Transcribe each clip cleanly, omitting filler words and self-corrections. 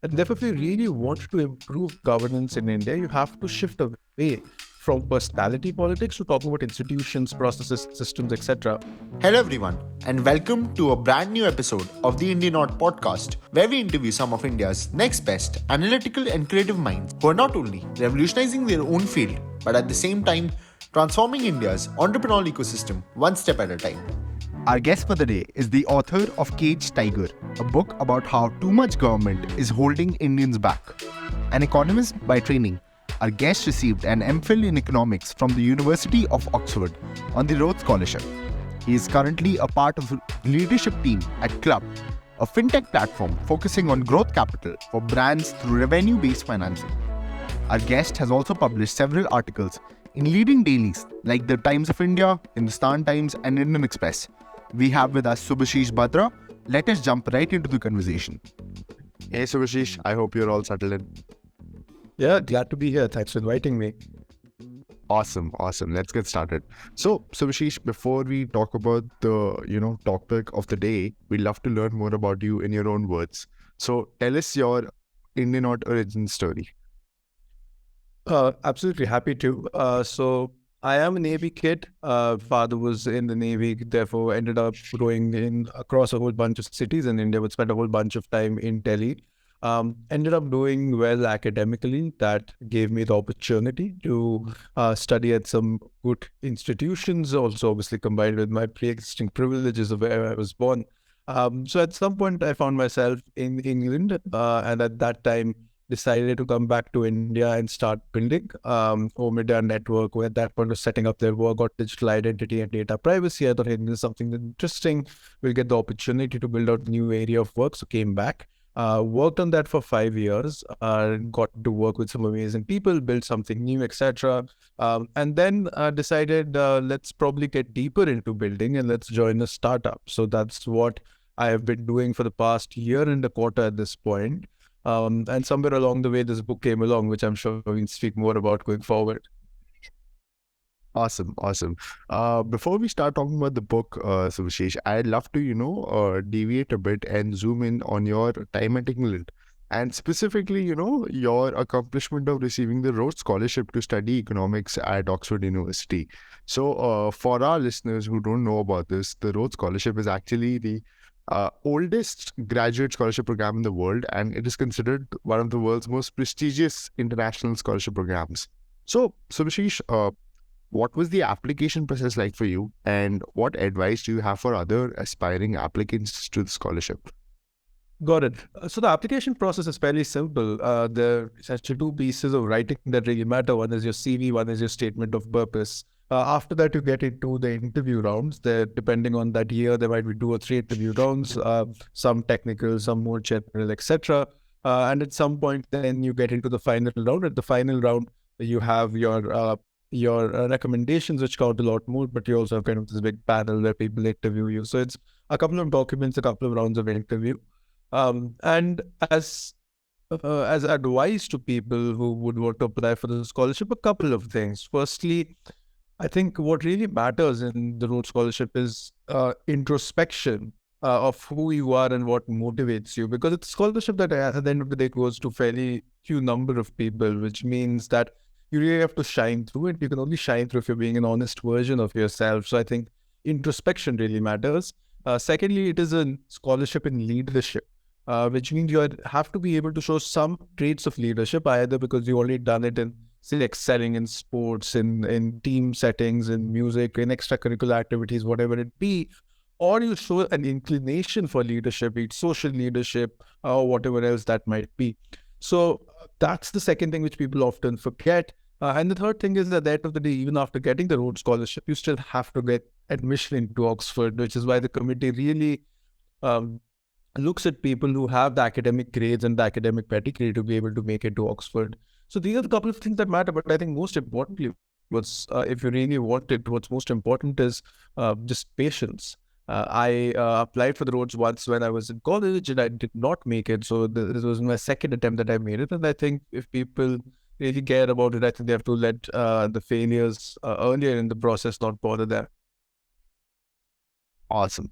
And therefore, if you really want to improve governance in India, you have to shift away from personality politics to talk about institutions, processes, systems, etc. Hello, everyone, and welcome to a brand new episode of the Indianaut podcast, where we interview some of India's next best analytical and creative minds who are not only revolutionizing their own field, but at the same time transforming India's entrepreneurial ecosystem one step at a time. Our guest for the day is the author of Caged Tiger, a book about how too much government is holding Indians back. An economist by training, our guest received an MPhil in economics from the University of Oxford on the Rhodes Scholarship. He is currently a part of the leadership team at Klub, a fintech platform focusing on growth capital for brands through revenue-based financing. Our guest has also published several articles in leading dailies like the Times of India, Hindustan Times, and Indian Express. We have with us Subhashish Bhadra. Let us jump right into the conversation. Hey Subhashish, I hope you're all settled in. Yeah, glad to be here. Thanks for inviting me. Awesome. Let's get started. So Subhashish, before we talk about the topic of the day, we'd love to learn more about you in your own words. So tell us your Indianaut origin story. Absolutely happy to. So I am a Navy kid. Father was in the Navy, therefore ended up growing in across a whole bunch of cities in India, but spent a whole bunch of time in Delhi. Ended up doing well academically. That gave me the opportunity to study at some good institutions, also obviously combined with my pre-existing privileges of where I was born. So at some point I found myself in England, and at that time decided to come back to India and start building home India network, who at that point was setting up their work on digital identity and data privacy. I thought, hey, this is something interesting. We'll get the opportunity to build out a new area of work. So came back, worked on that for 5 years, got to work with some amazing people, build something new, etc. And then decided, let's probably get deeper into building and let's join a startup. So that's what I have been doing for the past year and a quarter at this point. And somewhere along the way, this book came along, which I'm sure we can speak more about going forward. Awesome. Before we start talking about the book, Subhashish, I'd love to deviate a bit and zoom in on your time at England. And specifically, your accomplishment of receiving the Rhodes Scholarship to study economics at Oxford University. So, for our listeners who don't know about this, the Rhodes Scholarship is actually the oldest graduate scholarship program in the world, and it is considered one of the world's most prestigious international scholarship programs. So, Subhashish, what was the application process like for you, and what advice do you have for other aspiring applicants to the scholarship? Got it. So the application process is fairly simple. There are essentially two pieces of writing that really matter. One is your CV, one is your statement of purpose. After that, you get into the interview rounds. There, depending on that year, there might be 2 or 3 interview rounds, some technical, some more general, etc. And at some point, then you get into the final round. At the final round, you have your recommendations, which count a lot more, but you also have kind of this big panel where people interview you. So it's a couple of documents, a couple of rounds of interview. And as advice to people who would want to apply for the scholarship, a couple of things. Firstly, I think what really matters in the Rhodes Scholarship is introspection of who you are and what motivates you, because it's a scholarship that at the end of the day goes to fairly few number of people, which means that you really have to shine through it. You can only shine through if you're being an honest version of yourself. So I think introspection really matters. Secondly, it is a scholarship in leadership, which means you have to be able to show some traits of leadership, either because you've already done it in, say, excelling in sports, in team settings, in music, in extracurricular activities, whatever it be, or you show an inclination for leadership, be it social leadership or whatever else that might be. So that's the second thing which people often forget. And the third thing is that at the end of the day, even after getting the Rhodes Scholarship, you still have to get admission into Oxford, which is why the committee really looks at people who have the academic grades and the academic pedigree to be able to make it to Oxford. So these are the couple of things that matter. But I think most importantly, if you really want it, what's most important is just patience. I applied for the Rhodes once when I was in college and I did not make it. So this was my second attempt that I made it. And I think if people really care about it, I think they have to let the failures earlier in the process not bother them. Awesome.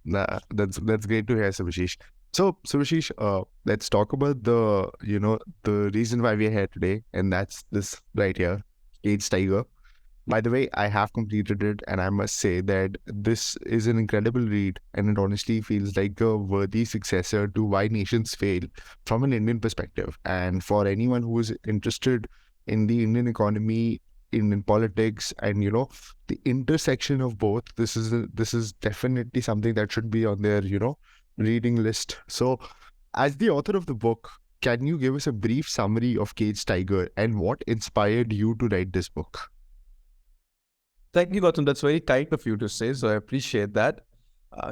That's great to hear, Subhashish. So, Subhashish, let's talk about the reason why we're here today, and that's this right here, Cage Tiger. By the way, I have completed it, and I must say that this is an incredible read, and it honestly feels like a worthy successor to Why Nations Fail from an Indian perspective. And for anyone who is interested in the Indian economy, Indian politics, and the intersection of both, this is definitely something that should be on their reading list. So, as the author of the book, can you give us a brief summary of Cage Tiger and what inspired you to write this book? Thank you, Gautam. That's very kind of you to say, so I appreciate that.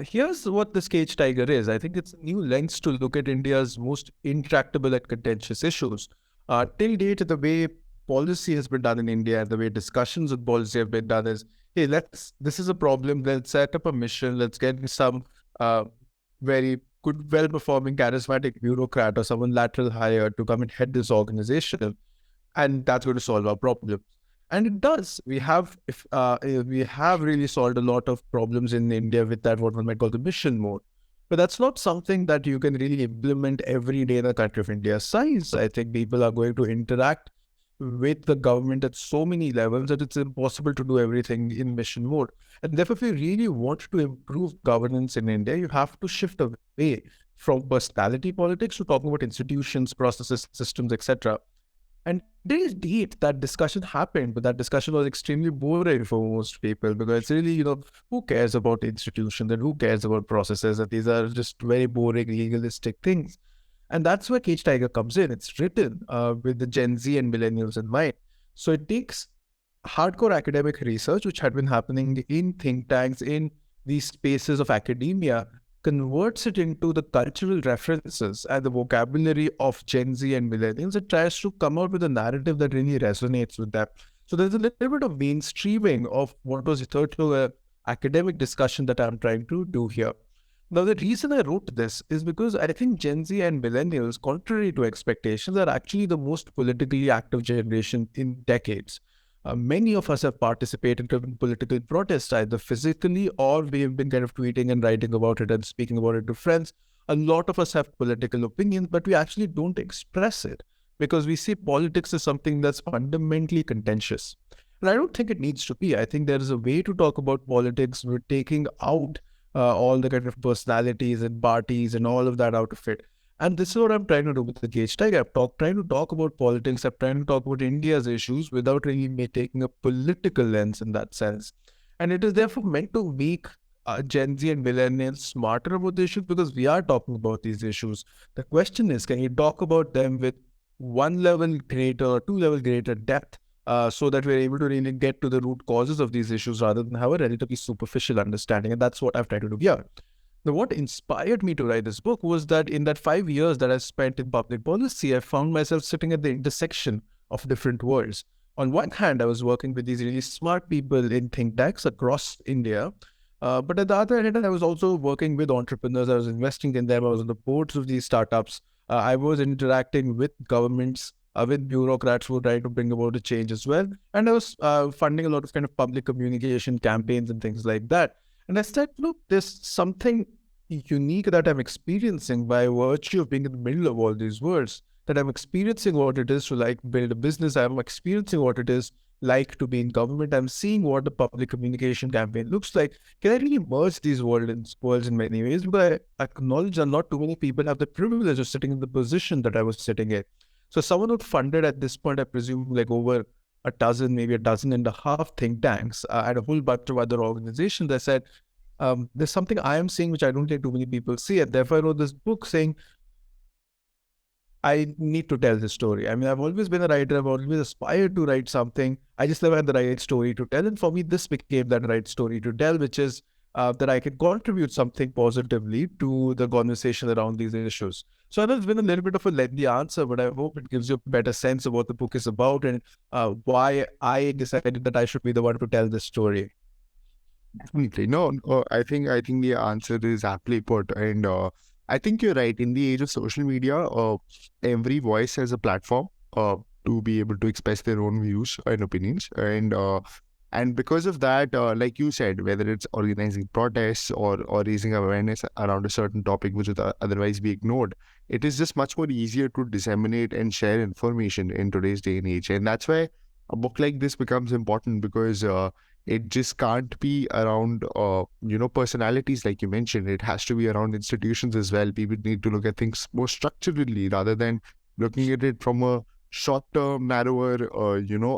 Here's what this cage tiger is. I think it's a new lens to look at India's most intractable and contentious issues. Till date, the way policy has been done in India and the way discussions on policy have been done is, hey, this is a problem, let's set up a mission, let's get some very good, well-performing, charismatic bureaucrat or someone lateral hired to come and head this organization, and that's going to solve our problem. And it does. We have really solved a lot of problems in India with that, what one might call the mission mode. But that's not something that you can really implement every day in a country of India's size. I think people are going to interact with the government at so many levels that it's impossible to do everything in mission mode. And therefore, if you really want to improve governance in India, you have to shift away from personality politics to talking about institutions, processes, systems, etc. And till date, that discussion happened, but that discussion was extremely boring for most people because it's really, who cares about institutions and who cares about processes? And these are just very boring, legalistic things. And that's where Cage Tiger comes in. It's written with the Gen Z and millennials in mind. So it takes hardcore academic research, which had been happening in think tanks, in these spaces of academia, converts it into the cultural references and the vocabulary of Gen Z and millennials. It tries to come out with a narrative that really resonates with them. So there's a little bit of mainstreaming of what was hitherto an academic discussion that I'm trying to do here. Now, the reason I wrote this is because I think Gen Z and millennials, contrary to expectations, are actually the most politically active generation in decades. Many of us have participated in political protests, either physically or we have been kind of tweeting and writing about it and speaking about it to friends. A lot of us have political opinions, but we actually don't express it because we see politics as something that's fundamentally contentious. And I don't think it needs to be. I think there is a way to talk about politics with taking out all the kind of personalities and parties and all of that out of it. And this is what I'm trying to do with the Cage Tiger. Trying to talk about politics. I'm trying to talk about India's issues without really taking a political lens in that sense. And it is therefore meant to make Gen Z and millennials smarter about the issues because we are talking about these issues. The question is, can you talk about them with one level greater, two level greater depth so that we're able to really get to the root causes of these issues rather than have a relatively superficial understanding? And that's what I've tried to do here. Now, what inspired me to write this book was that in that 5 years that I spent in public policy, I found myself sitting at the intersection of different worlds. On one hand, I was working with these really smart people in think tanks across India. But at the other hand, I was also working with entrepreneurs. I was investing in them. I was on the boards of these startups. I was interacting with governments, with bureaucrats who were trying to bring about a change as well. And I was funding a lot of kind of public communication campaigns and things like that. And I said, look, there's something unique that I'm experiencing by virtue of being in the middle of all these worlds, that I'm experiencing what it is to like build a business. I'm experiencing what it is like to be in government. I'm seeing what the public communication campaign looks like. Can I really merge these worlds in many ways? Because I acknowledge that not too many people have the privilege of sitting in the position that I was sitting in. So someone who funded at this point, I presume, like over a dozen, maybe a dozen and a half think tanks and a whole bunch of other organizations. I said, there's something I am seeing which I don't think too many people see. And therefore, I wrote this book saying, I need to tell this story. I mean, I've always been a writer. I've always aspired to write something. I just never had the right story to tell. And for me, this became that right story to tell, which is that I can contribute something positively to the conversation around these issues. So I know it's been a little bit of a lengthy answer, but I hope it gives you a better sense of what the book is about and why I decided that I should be the one to tell this story. Definitely. No, I think the answer is aptly put, and I think you're right. In the age of social media, every voice has a platform to be able to express their own views and opinions, and And because of that, like you said, whether it's organizing protests or raising awareness around a certain topic which would otherwise be ignored, it is just much more easier to disseminate and share information in today's day and age. And that's why a book like this becomes important, because it just can't be around, personalities like you mentioned. It has to be around institutions as well. People need to look at things more structurally rather than looking at it from a short-term, narrower,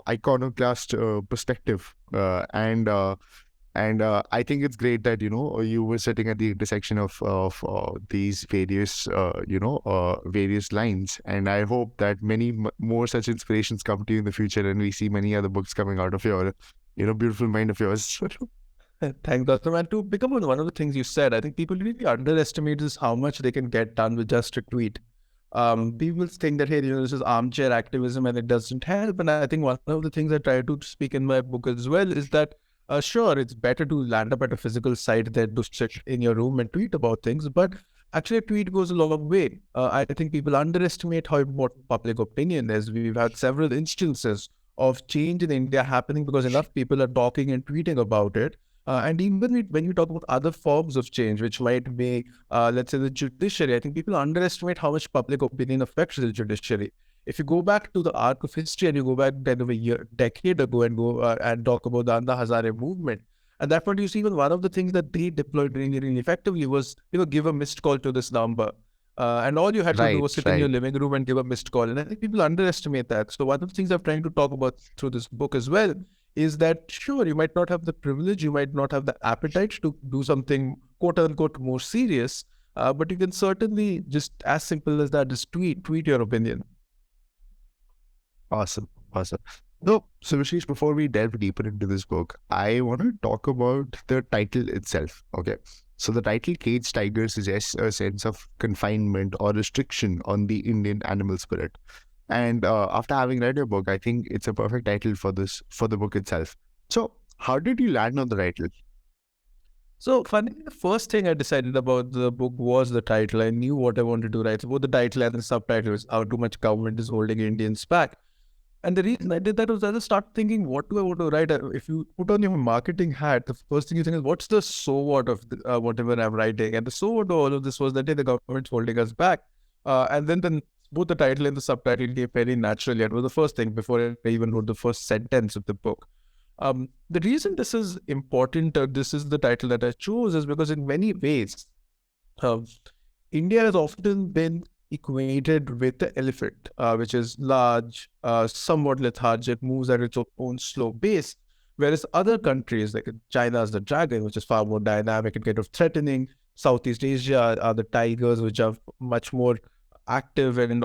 iconoclast perspective. And I think it's great that you were sitting at the intersection of these various various lines, and I hope that many more such inspirations come to you in the future, and we see many other books coming out of your beautiful mind of yours. Thanks, Gautam. And to pick up on one of the things you said, I think people really underestimate is how much they can get done with just a tweet. People think that, hey, this is armchair activism and it doesn't help. And I think one of the things I try to speak in my book as well is that, sure, it's better to land up at a physical site than to sit in your room and tweet about things. But actually, a tweet goes a long way. I think people underestimate how important public opinion is. We've had several instances of change in India happening because enough people are talking and tweeting about it. And even when you talk about other forms of change, which might be, let's say, the judiciary, I think people underestimate how much public opinion affects the judiciary. If you go back to the arc of history and you go back kind of decade ago and go and talk about the Anna Hazare movement, at that point you see even one of the things that they deployed really, really effectively was, give a missed call to this number. And all you had to do was sit in your living room and give a missed call. And I think people underestimate that. So one of the things I'm trying to talk about through this book as well is that, sure, you might not have the privilege, you might not have the appetite to do something quote unquote more serious, but you can certainly, just as simple as that, just tweet your opinion. Awesome. So, Subhashish, before we delve deeper into this book, I want to talk about the title itself. Okay. So the title Caged Tiger suggests a sense of confinement or restriction on the Indian animal spirit. And after having read your book, I think it's a perfect title for the book itself. So how did you land on the title? So funny, the first thing I decided about the book was the title. I knew what I wanted to write. So both the title and the subtitle was How Too Much Government is Holding Indians Back. And the reason I did that was I just started thinking, what do I want to write? If you put on your marketing hat, the first thing you think is, what's the so what of whatever I'm writing? And the so what of all of this was that, hey, the government's holding us back. And then both the title and the subtitle came very naturally. It was the first thing before I even wrote the first sentence of the book. The reason this is important, this is the title that I chose, is because in many ways, India has often been equated with the elephant, which is large, somewhat lethargic, moves at its own slow pace, whereas other countries like China's the dragon, which is far more dynamic and kind of threatening. Southeast Asia are the tigers, which are much more active and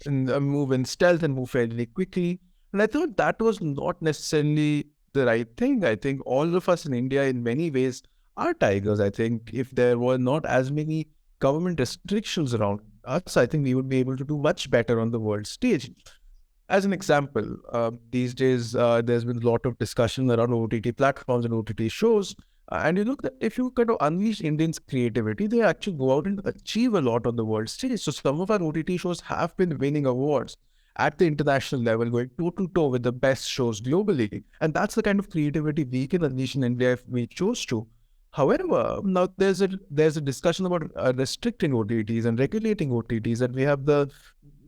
move in stealth and move fairly quickly. And I thought that was not necessarily the right thing. I think all of us in India, in many ways, are tigers. I think if there were not as many government restrictions around us, I think we would be able to do much better on the world stage. As an example, these days, there's been a lot of discussion around OTT platforms and OTT shows. And you look that if you kind of unleash Indians' creativity, they actually go out and achieve a lot on the world stage. So some of our OTT shows have been winning awards at the international level, going toe to toe with the best shows globally. And that's the kind of creativity we can unleash in India if we chose to. However, now there's a discussion about restricting OTTs and regulating OTTs, and we have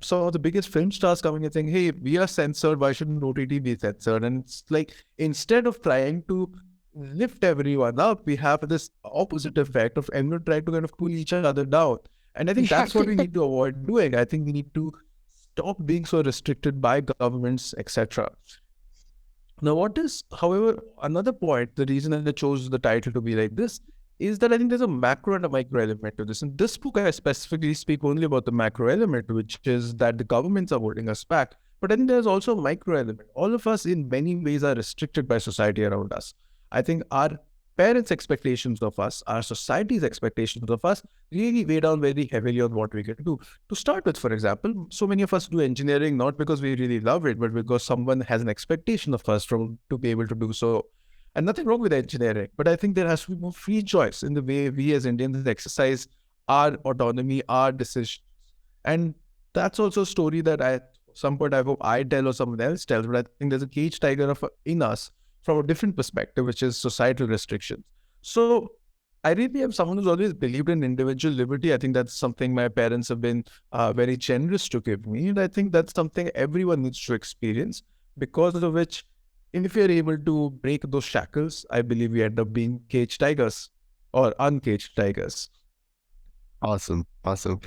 some of the biggest film stars coming and saying, hey, we are censored, why shouldn't OTT be censored? And it's like, instead of trying to lift everyone up, we have this opposite effect of everyone trying to kind of pull each other down. And I think that's what we need to avoid doing. I think we need to stop being so restricted by governments, etc. Now, however, another point, the reason I chose the title to be like this is that I think there's a macro and a micro element to this. In this book, I specifically speak only about the macro element, which is that the governments are holding us back. But I think there's also a micro element. All of us in many ways are restricted by society around us. I think our parents' expectations of us, our society's expectations of us really weigh down very heavily on what we can do. To start with, for example, so many of us do engineering not because we really love it, but because someone has an expectation of us to be able to do so. And nothing wrong with engineering, but I think there has to be more free choice in the way we as Indians exercise our autonomy, our decisions. And that's also a story that at some point I hope I tell or someone else tells, but I think there's a caged tiger in us from a different perspective, which is societal restrictions. So I really am someone who's always believed in individual liberty. I think that's something my parents have been very generous to give me. And I think that's something everyone needs to experience, because of which, if you're able to break those shackles, I believe we end up being caged tigers or uncaged tigers. Awesome, awesome.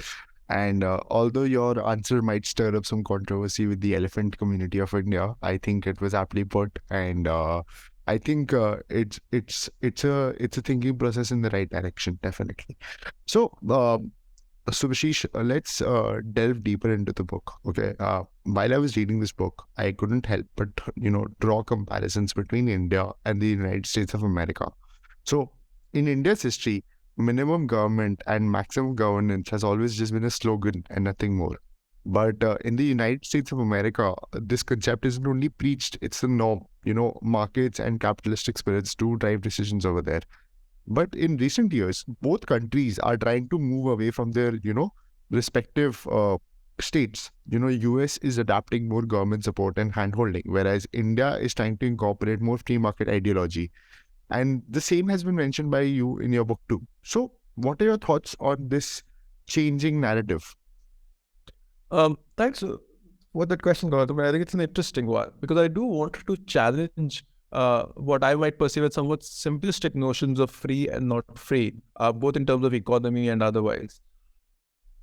And although your answer might stir up some controversy with the elephant community of India, I think it was aptly put, and I think it's a thinking process in the right direction, definitely. So, Subhashish, let's delve deeper into the book. Okay, while I was reading this book, I couldn't help but draw comparisons between India and the United States of America. So, in India's history, minimum government and maximum governance has always just been a slogan and nothing more. But in the United States of America, this concept isn't only preached, it's the norm. Markets and capitalistic spirits do drive decisions over there. But in recent years, both countries are trying to move away from their, respective states. US is adapting more government support and handholding, whereas India is trying to incorporate more free market ideology. And the same has been mentioned by you in your book too. So, what are your thoughts on this changing narrative? Thanks for that question, Gautam. I think it's an interesting one, because I do want to challenge what I might perceive as somewhat simplistic notions of free and not free, both in terms of economy and otherwise.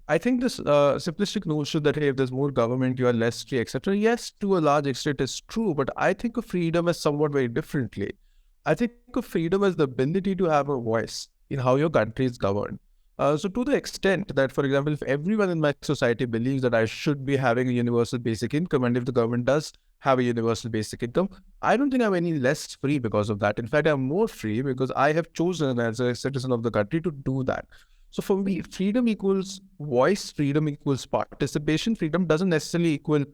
I think this simplistic notion that, hey, if there's more government, you are less free, etc. Yes, to a large extent is true, but I think of freedom as somewhat very differently. I think of freedom as the ability to have a voice in how your country is governed. So to the extent that, for example, if everyone in my society believes that I should be having a universal basic income, and if the government does have a universal basic income, I don't think I'm any less free because of that. In fact, I'm more free because I have chosen as a citizen of the country to do that. So for me, freedom equals voice, freedom equals participation. Freedom doesn't necessarily equal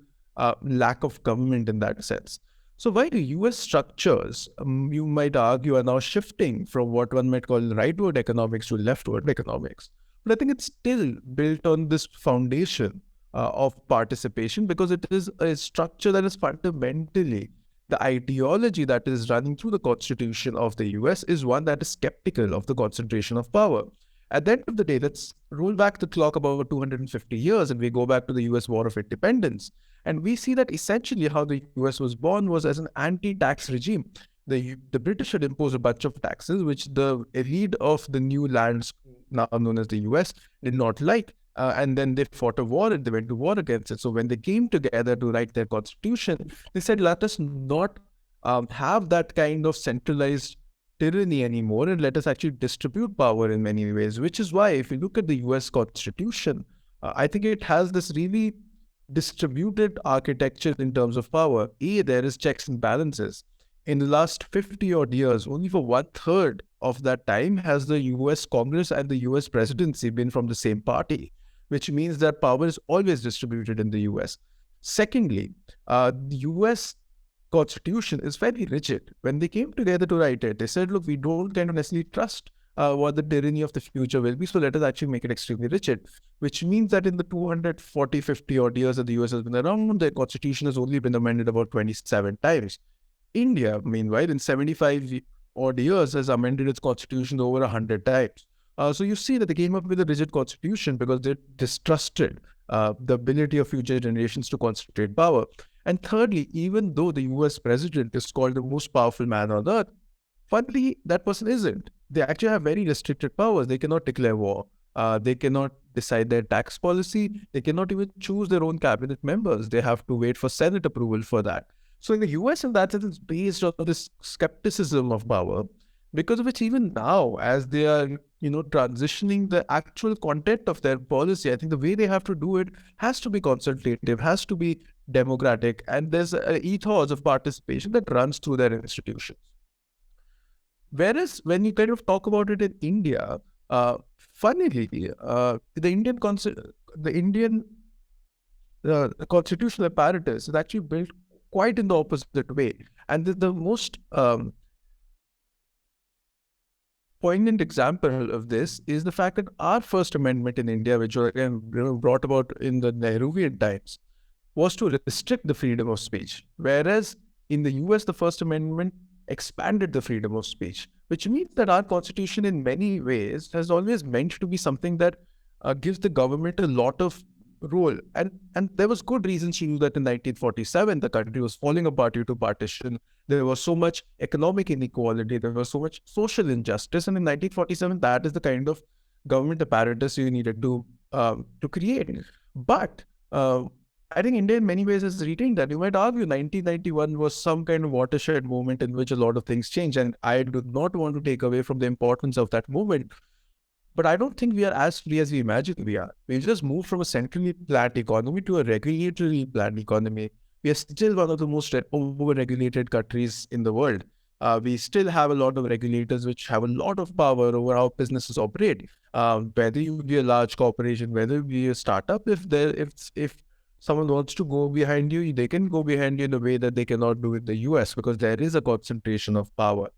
lack of government in that sense. So while the US structures, you might argue, are now shifting from what one might call rightward economics to leftward economics, but I think it's still built on this foundation of participation, because it is a structure that is fundamentally, the ideology that is running through the constitution of the US is one that is skeptical of the concentration of power. At the end of the day, let's roll back the clock about 250 years and we go back to the US War of Independence. And we see that essentially how the US was born was as an anti-tax regime. The British had imposed a bunch of taxes, which the elite of the new lands, now known as the US, did not like. And then they fought a war and they went to war against it. So when they came together to write their constitution, they said, let us not have that kind of centralized tyranny anymore, and let us actually distribute power in many ways, which is why if you look at the US Constitution, I think it has this really distributed architecture in terms of power. There is checks and balances. In the last 50 odd years, only for 1/3 of that time has the US Congress and the US presidency been from the same party, which means that power is always distributed in the US. Secondly, the US Constitution is very rigid. When they came together to write it, they said, look, we don't kind of necessarily trust what the tyranny of the future will be, so let us actually make it extremely rigid, which means that in the 240, 50 odd years that the US has been around, the Constitution has only been amended about 27 times. India, meanwhile, in 75 odd years, has amended its constitution over 100 times. So you see that they came up with a rigid constitution because they distrusted the ability of future generations to concentrate power. And thirdly, even though the US president is called the most powerful man on earth, funnily, that person isn't. They actually have very restricted powers. They cannot declare war. They cannot decide their tax policy. They cannot even choose their own cabinet members. They have to wait for Senate approval for that. So in the US, in that sense, it's based on this skepticism of power, because of which even now, as they are, transitioning the actual content of their policy, I think the way they have to do it has to be consultative, has to be democratic, and there's an ethos of participation that runs through their institutions. Whereas when you kind of talk about it in India, funnily, the Indian constitutional apparatus is actually built quite in the opposite way. And the most poignant example of this is the fact that our First Amendment in India, which was again brought about in the Nehruvian times, was to restrict the freedom of speech. Whereas in the US, the First Amendment expanded the freedom of speech, which means that our constitution in many ways has always meant to be something that gives the government a lot of role. And there was good reasons to do that in 1947. The country was falling apart due to partition. There was so much economic inequality. There was so much social injustice. And in 1947, that is the kind of government apparatus you needed to create. But I think India in many ways has retained that. You might argue 1991 was some kind of watershed moment in which a lot of things changed. And I do not want to take away from the importance of that movement. But I don't think we are as free as we imagine we are. We've just moved from a centrally planned economy to a regulatory planned economy. We are still one of the most over-regulated countries in the world. We still have a lot of regulators which have a lot of power over how businesses operate. Whether you be a large corporation, whether you be a startup, if someone wants to go behind you, they can go behind you in a way that they cannot do in the US because there is a concentration of power.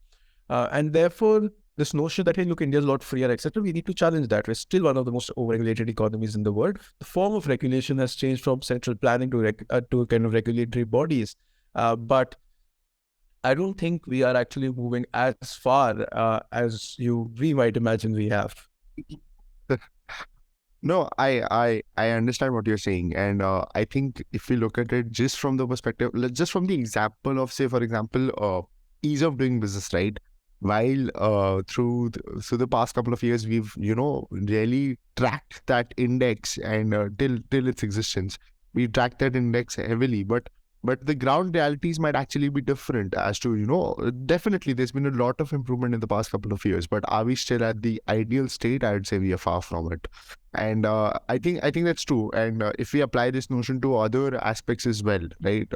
And therefore, this notion that, hey, look, India is a lot freer, etc., we need to challenge that. We're still one of the most overregulated economies in the world. The form of regulation has changed from central planning to kind of regulatory bodies. But I don't think we are actually moving as far as we might imagine we have. No, I understand what you're saying, and I think if we look at it just from the perspective, just from the example of, say, for example, ease of doing business, right? While through the past couple of years, we've really tracked that index, and till its existence, we tracked that index heavily, but the ground realities might actually be different as to, definitely there's been a lot of improvement in the past couple of years, but are we still at the ideal state? I would say we are far from it. And I think that's true. And if we apply this notion to other aspects as well, right?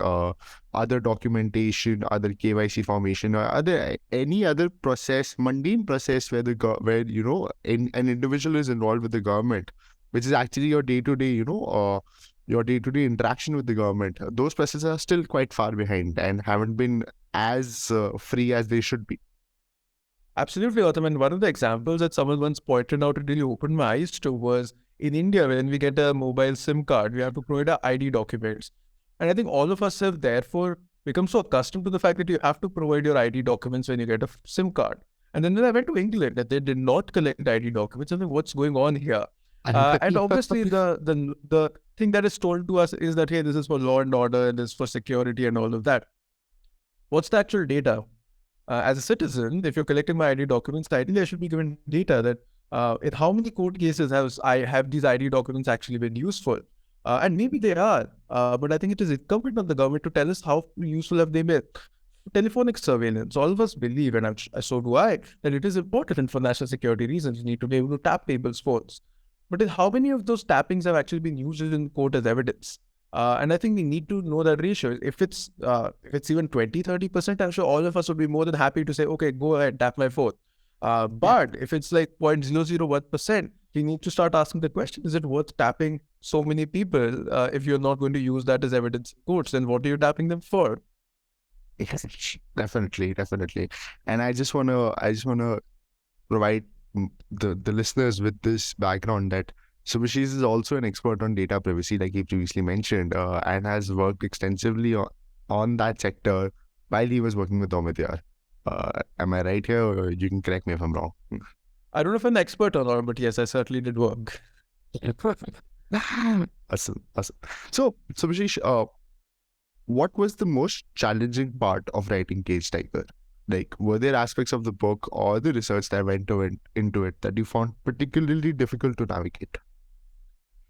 Other documentation, other KYC formation, or any other process, mundane process where an individual is involved with the government, which is actually your day-to-day, your day-to-day interaction with the government. Those processes are still quite far behind and haven't been as free as they should be. Absolutely, Autumn. And one of the examples that someone once pointed out and really opened my eyes to was in India, when we get a mobile SIM card, we have to provide our ID documents. And I think all of us have therefore become so accustomed to the fact that you have to provide your ID documents when you get a SIM card. And then when I went to England, that they did not collect ID documents. I think, what's going on here? And obviously, the thing that is told to us is that, hey, this is for law and order, and this is for security and all of that. What's the actual data? As a citizen, if you're collecting my ID documents, ideally I should be given data that in how many court cases have these ID documents actually been useful? And maybe they are, but I think it is incumbent on the government to tell us how useful have they been. Telephonic surveillance, all of us believe, and so do I, that it is important for national security reasons. You need to be able to tap people's phones. But how many of those tappings have actually been used in court as evidence? And I think we need to know that ratio. If it's even 20-30%, I'm sure all of us would be more than happy to say, okay, go ahead, tap my phone. But if it's like 0.001%, we need to start asking the question, is it worth tapping so many people if you're not going to use that as evidence in courts? Then what are you tapping them for? Definitely. And I just wanna provide the listeners with this background that Subhashish is also an expert on data privacy, like he previously mentioned, and has worked extensively on that sector while he was working with Omidyar. Am I right here? Or you can correct me if I'm wrong. I don't know if I'm an expert or not, but yes, I certainly did work. Awesome. So, Subhashish, what was the most challenging part of writing Cage Tiger? Like, were there aspects of the book or the research that went into it that you found particularly difficult to navigate?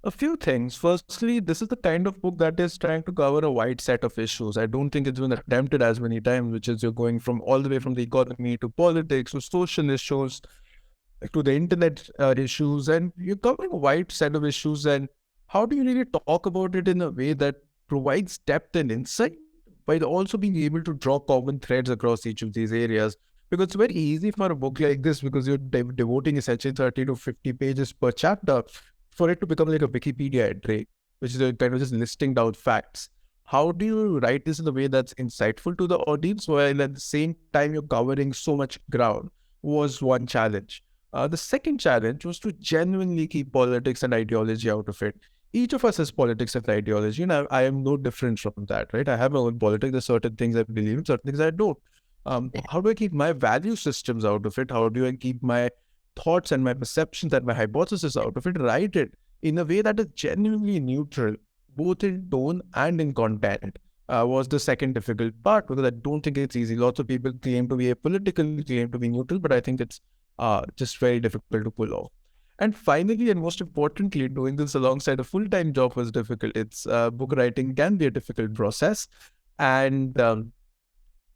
A few things. Firstly, this is the kind of book that is trying to cover a wide set of issues. I don't think it's been attempted as many times, which is you're going from all the way from the economy to politics to social issues to the internet issues, and you're covering a wide set of issues. And how do you really talk about it in a way that provides depth and insight, while also being able to draw common threads across each of these areas? Because it's very easy for a book like this, because you're devoting essentially 30 to 50 pages per chapter, for it to become like a Wikipedia entry, which is kind of just listing down facts. How do you write this in a way that's insightful to the audience, while at the same time you're covering so much ground, was one challenge. The second challenge was to genuinely keep politics and ideology out of it. Each of us has politics and ideology, and I am no different from that, right? I have my own politics. There's certain things I believe in, certain things I don't. How do I keep my value systems out of it? How do I keep my thoughts and my perceptions and my hypothesis out of it? Write it in a way that is genuinely neutral, both in tone and in content. Was the second difficult part, because I don't think it's easy. Lots of people claim to be apolitical, claim to be neutral, but I think it's just very difficult to pull off. And finally, and most importantly, doing this alongside a full-time job was difficult. It's book writing can be a difficult process, and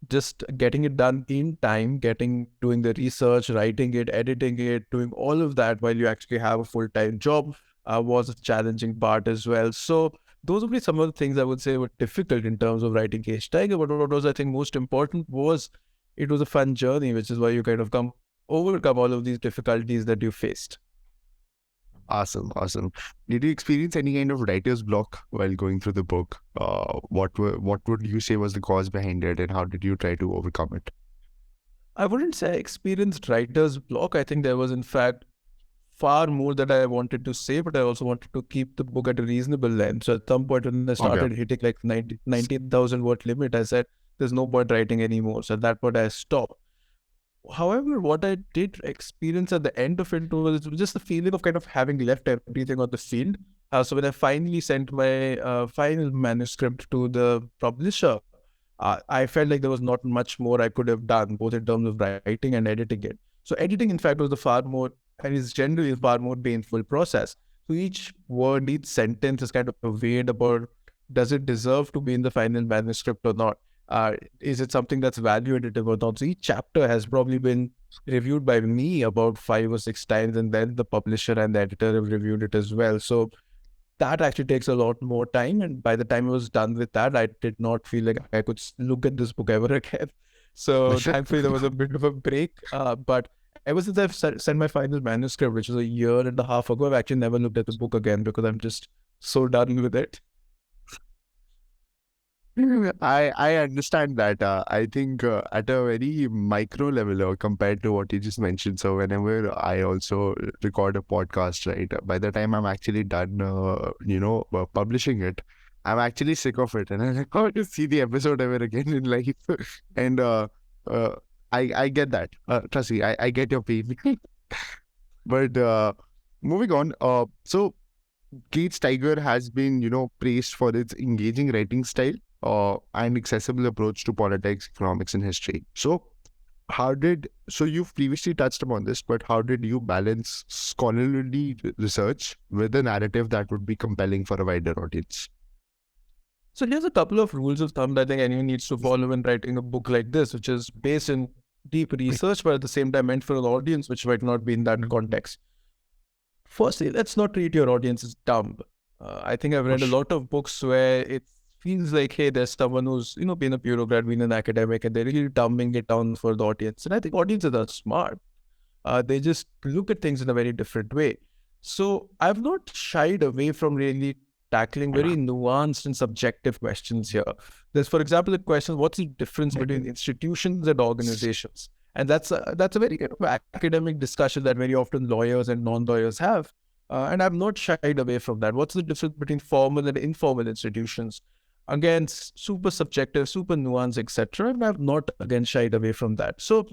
just getting it done in time, doing the research, writing it, editing it, doing all of that while you actually have a full-time job was a challenging part as well. So those would be some of the things I would say were difficult in terms of writing Cage Tiger. But what was, I think, most important was it was a fun journey, which is why you kind of overcome all of these difficulties that you faced. Awesome, awesome. Did you experience any kind of writer's block while going through the book? What would you say was the cause behind it, and how did you try to overcome it? I wouldn't say I experienced writer's block. I think there was, in fact, far more that I wanted to say, but I also wanted to keep the book at a reasonable length. So at some point when I started hitting like 19,000 word limit, I said, there's no point writing anymore. So at that point I stopped. However, what I did experience at the end of it was just the feeling of kind of having left everything on the field. So when I finally sent my final manuscript to the publisher, I felt like there was not much more I could have done, both in terms of writing and editing it. So editing, in fact, was the far more, and is generally a far more painful process. So each word, each sentence is kind of weighed about, does it deserve to be in the final manuscript or not? Is it something that's value additive or not? So each chapter has probably been reviewed by me about 5 or 6 times, and then the publisher and the editor have reviewed it as well. So that actually takes a lot more time. And by the time I was done with that, I did not feel like I could look at this book ever again. So thankfully there was a bit of a break. But ever since I've sent my final manuscript, which was a year and a half ago, I've actually never looked at the book again because I'm just so done with it. I understand that. I think at a very micro level, compared to what you just mentioned. So whenever I also record a podcast, right, by the time I'm actually done, publishing it, I'm actually sick of it, and I don't want to see the episode ever again in life. And I get that. Trust me, I get your pain. But moving on, so Cage Tiger has been, praised for its engaging writing style and accessible approach to politics, economics, and history. So you've previously touched upon this, but how did you balance scholarly research with a narrative that would be compelling for a wider audience? So here's a couple of rules of thumb that I think anyone needs to follow when writing a book like this, which is based in deep research, but at the same time meant for an audience which might not be in that context. Firstly, let's not treat your audience as dumb. I think I've read a lot of books where it feels like, hey, there's someone who's, been a bureaucrat, been an academic, and they're really dumbing it down for the audience. And I think audiences are smart. They just look at things in a very different way. So I've not shied away from really tackling very nuanced and subjective questions here. There's, for example, a question, what's the difference between institutions and organizations? And that's a very kind of academic discussion that very often lawyers and non-lawyers have. And I've not shied away from that. What's the difference between formal and informal institutions? Again, super subjective, super nuanced, etc. And I've not, again, shied away from that. So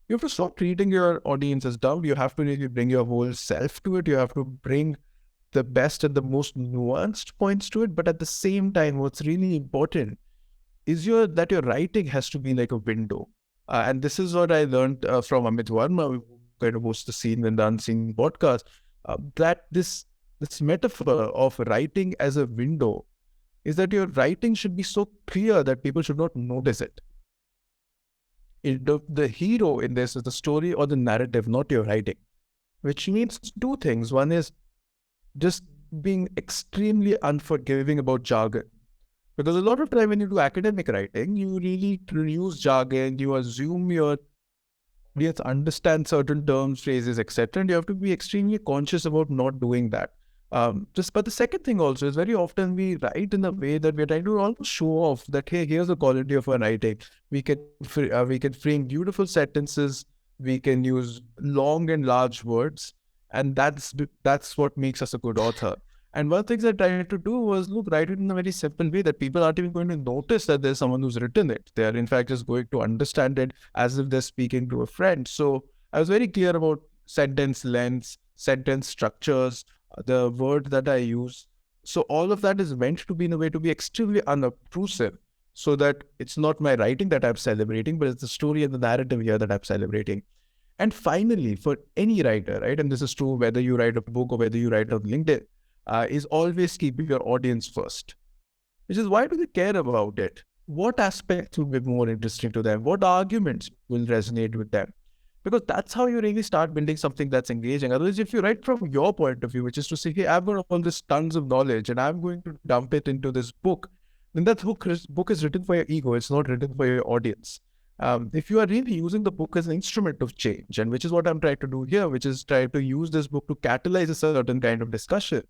you have to stop treating your audience as dumb. You have to really bring your whole self to it. You have to bring the best and the most nuanced points to it. But at the same time, what's really important is that your writing has to be like a window. And this is what I learned from Amit Varma, who kind of hosts the Seen and the Unseen podcast, that this metaphor of writing as a window is that your writing should be so clear that people should not notice it. The hero in this is the story or the narrative, not your writing, which means two things. One is just being extremely unforgiving about jargon. Because a lot of time when you do academic writing, you really use jargon, you assume your audience understand certain terms, phrases, etc. And you have to be extremely conscious about not doing that. But the second thing also is very often we write in a way that we're trying to almost show off that, hey, here's the quality of our writing. We can frame beautiful sentences. We can use long and large words. And that's what makes us a good author. And one thing I tried to do was write it in a very simple way that people aren't even going to notice that there's someone who's written it. They are in fact just going to understand it as if they're speaking to a friend. So I was very clear about sentence lengths, sentence structures, the word that I use. So all of that is meant to be in a way to be extremely unobtrusive, so that it's not my writing that I'm celebrating, but it's the story and the narrative here that I'm celebrating. And finally, for any writer, right, and this is true whether you write a book or whether you write on LinkedIn, is always keeping your audience first. Which is, why do they care about it? What aspects will be more interesting to them? What arguments will resonate with them? Because that's how you really start building something that's engaging. Otherwise, if you write from your point of view, which is to say, hey, I've got all this tons of knowledge and I'm going to dump it into this book, then that book is written for your ego. It's not written for your audience. If you are really using the book as an instrument of change, and which is what I'm trying to do here, which is try to use this book to catalyze a certain kind of discussion.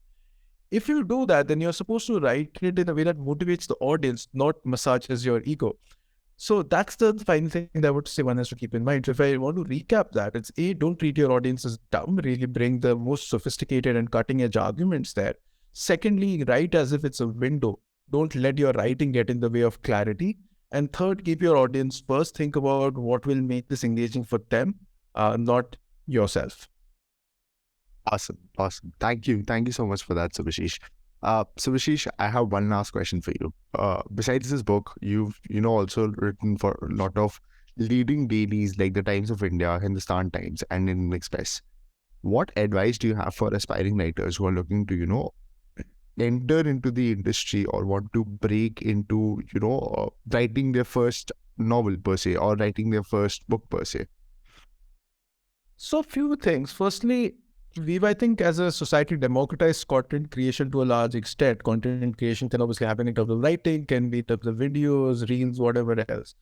If you do that, then you're supposed to write it in a way that motivates the audience, not massages your ego. So that's the final thing that I would say one has to keep in mind. So if I want to recap that, it's A, don't treat your audience as dumb, really bring the most sophisticated and cutting edge arguments there. Secondly, write as if it's a window. Don't let your writing get in the way of clarity. And third, keep your audience first. Think about what will make this engaging for them, not yourself. Awesome. Awesome. Thank you. Thank you so much for that, Subhashish. Subhashish, I have one last question for you. Besides this book, you've also written for a lot of leading dailies like the Times of India, Hindustan Times, and Indian Express. What advice do you have for aspiring writers who are looking to, enter into the industry or want to break into, writing their first novel per se or writing their first book per se? So, a few things. Firstly, we've, I think, as a society, democratized content creation to a large extent. Content creation can obviously happen in terms of writing, can be in terms of videos, reels, whatever else.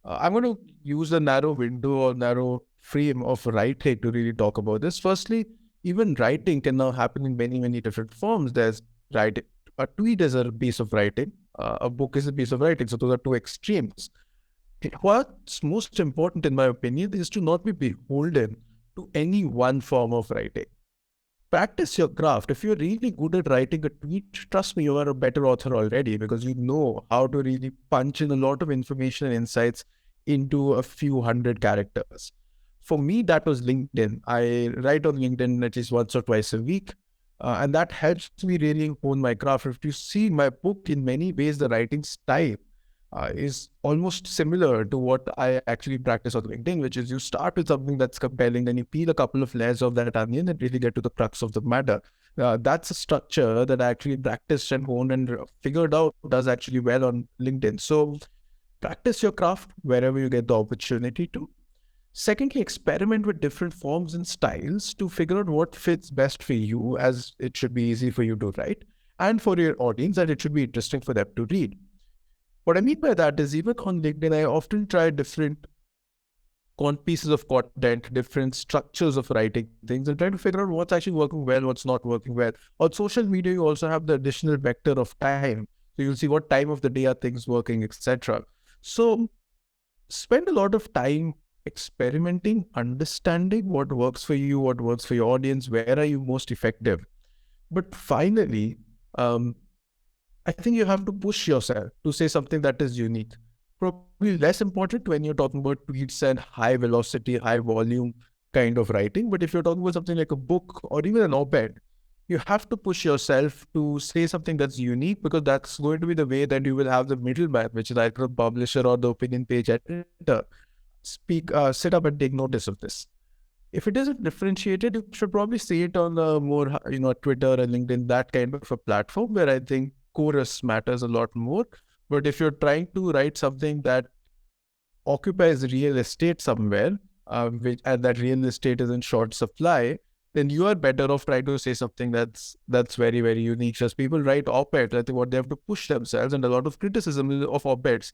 I'm going to use a narrow window or narrow frame of writing to really talk about this. Firstly, even writing can now happen in many, many different forms. There's writing. A tweet is a piece of writing. A book is a piece of writing. So those are two extremes. What's most important, in my opinion, is to not be beholden to any one form of writing. Practice your craft. If you're really good at writing a tweet, trust me, you are a better author already, because you know how to really punch in a lot of information and insights into a few hundred characters. For me, that was LinkedIn. I write on LinkedIn at least once or twice a week. And that helps me really hone my craft. If you see my book, in many ways, the writing style is almost similar to what I actually practice on LinkedIn, which is you start with something that's compelling, then you peel a couple of layers of that onion and really get to the crux of the matter. That's a structure that I actually practiced and honed and figured out does actually well on LinkedIn. So practice your craft wherever you get the opportunity to. Secondly, experiment with different forms and styles to figure out what fits best for you, as it should be easy for you to write, and for your audience, that it should be interesting for them to read. What I mean by that is, even on LinkedIn, I often try different pieces of content, different structures of writing things, and try to figure out what's actually working well, what's not working well. On social media, you also have the additional vector of time. So you'll see what time of the day are things working, etc. So spend a lot of time experimenting, understanding what works for you, what works for your audience, where are you most effective. But finally, I think you have to push yourself to say something that is unique. Probably less important when you're talking about tweets and high velocity, high volume kind of writing. But if you're talking about something like a book or even an op-ed, you have to push yourself to say something that's unique, because that's going to be the way that you will have the middleman, which is either a publisher or the opinion page editor, sit up and take notice of this. If it isn't differentiated, you should probably see it on a more, Twitter and LinkedIn, that kind of a platform where I think chorus matters a lot more. But if you're trying to write something that occupies real estate somewhere, and that real estate is in short supply, then you are better off trying to say something that's very, very unique. Just people write op-eds, I think what they have to push themselves, and a lot of criticism of op-eds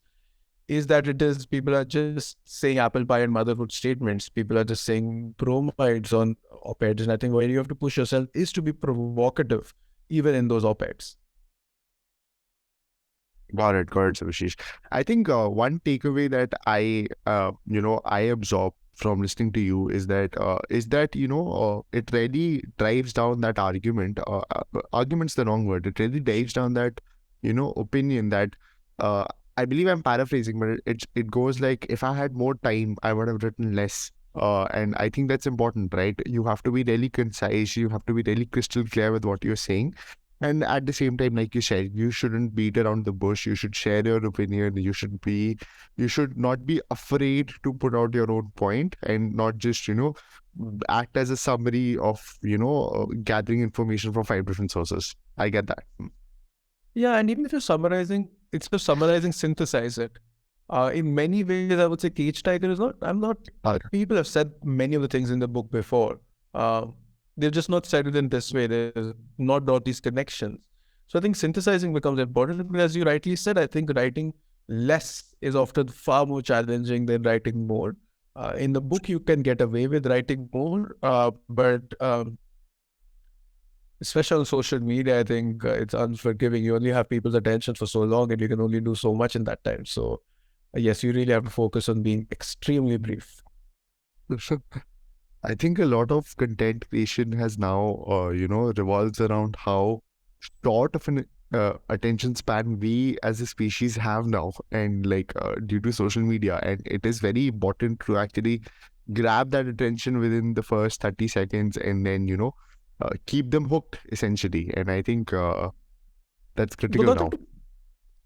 is that people are just saying apple pie and motherhood statements. People are just saying bromides on op-eds. And I think where you have to push yourself is to be provocative, even in those op-eds. Got it, Subhashish. I think one takeaway that I absorb from listening to you is that it really drives down that argument. Argument's the wrong word. It really drives down that opinion that I believe I'm paraphrasing, but it goes like, if I had more time, I would have written less. And I think that's important, right? You have to be really concise. You have to be really crystal clear with what you're saying. And at the same time, like you said, you shouldn't beat around the bush. You should share your opinion. You should not be afraid to put out your own point and not just, act as a summary of, gathering information from 5 different sources. I get that. Yeah, and even if you're summarizing, instead of summarizing, synthesize it. In many ways, I would say Cage Tiger is not. People have said many of the things in the book before. They've just not said it in this way. They've not brought these connections. So I think synthesizing becomes important. But as you rightly said, I think writing less is often far more challenging than writing more. In the book, you can get away with writing more, but especially on social media, I think it's unforgiving. You only have people's attention for so long, and you can only do so much in that time. So yes, you really have to focus on being extremely brief. I think a lot of content creation has now, revolves around how short of an attention span we as a species have now, and due to social media. And it is very important to actually grab that attention within the first 30 seconds and then, keep them hooked, essentially. And I think that's critical now.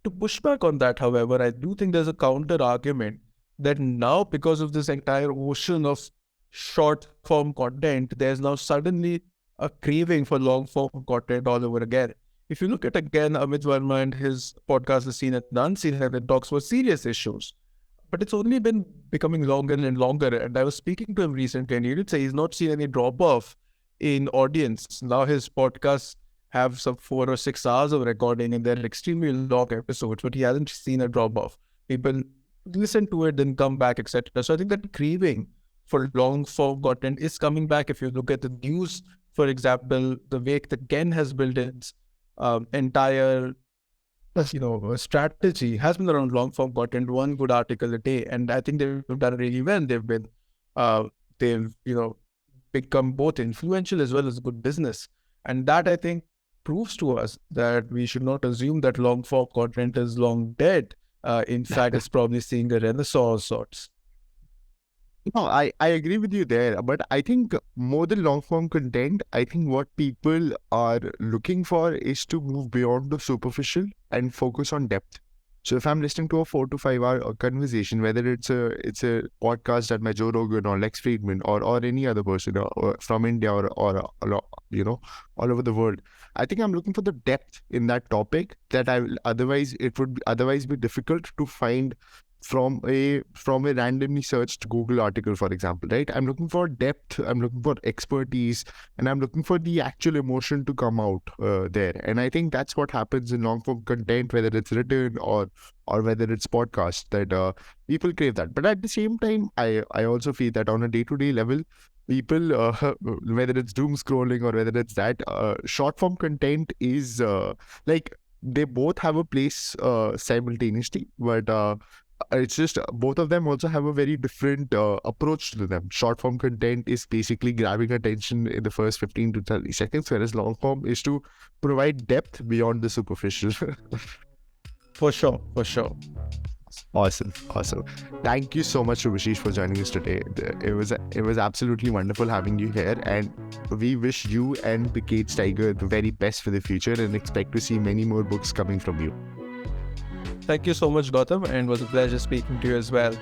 To push back on that, however, I do think there's a counter argument that now, because of this entire ocean of short form content, there's now suddenly a craving for long form content all over again. If you look at again Amit Verma and his podcast, The Seen and the Unseen, and it talks about serious issues, but it's only been becoming longer and longer. And I was speaking to him recently, and he did say he's not seen any drop off in audience. Now his podcasts have some 4 or 6 hours of recording, and they're extremely long episodes, but he hasn't seen a drop off. People listen to it, then come back, etc. So I think that craving for long form content is coming back. If you look at the news, for example, the way the Ken has built its entire strategy has been around long form content, one good article a day, and I think they've done really well. They've become both influential as well as good business, and that, I think, proves to us that we should not assume that long form content is long dead. In fact, it's probably seeing a renaissance sorts. No, I agree with you there, but I think more than long form content, I think what people are looking for is to move beyond the superficial and focus on depth. So if I'm listening to a 4 to 5 hour conversation, whether it's a podcast that my Joe Rogan or Lex Friedman or any other person or from India or all over the world, I think I'm looking for the depth in that topic that it would otherwise be difficult to find from a randomly searched Google article, for example, right? I'm looking for depth, I'm looking for expertise, and I'm looking for the actual emotion to come out there. And I think that's what happens in long form content, whether it's written or whether it's podcast, that people crave that. But at the same time, I also feel that on a day-to-day level, people, whether it's doom scrolling or whether it's that, short form content is they both have a place simultaneously, but it's just both of them also have a very different approach to them. Short form content is basically grabbing attention in the first 15 to 30 seconds, whereas long form is to provide depth beyond the superficial. For sure. Awesome. Thank you so much, Subhashish, for joining us today. It was absolutely wonderful having you here, and we wish you and the Cage Tiger the very best for the future and expect to see many more books coming from you. Thank you so much, Gautam, and it was a pleasure speaking to you as well.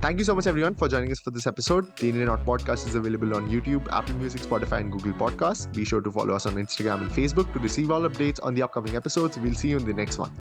Thank you so much, everyone, for joining us for this episode. The Indianaut podcast is available on YouTube, Apple Music, Spotify, and Google Podcasts. Be sure to follow us on Instagram and Facebook to receive all updates on the upcoming episodes. We'll see you in the next one.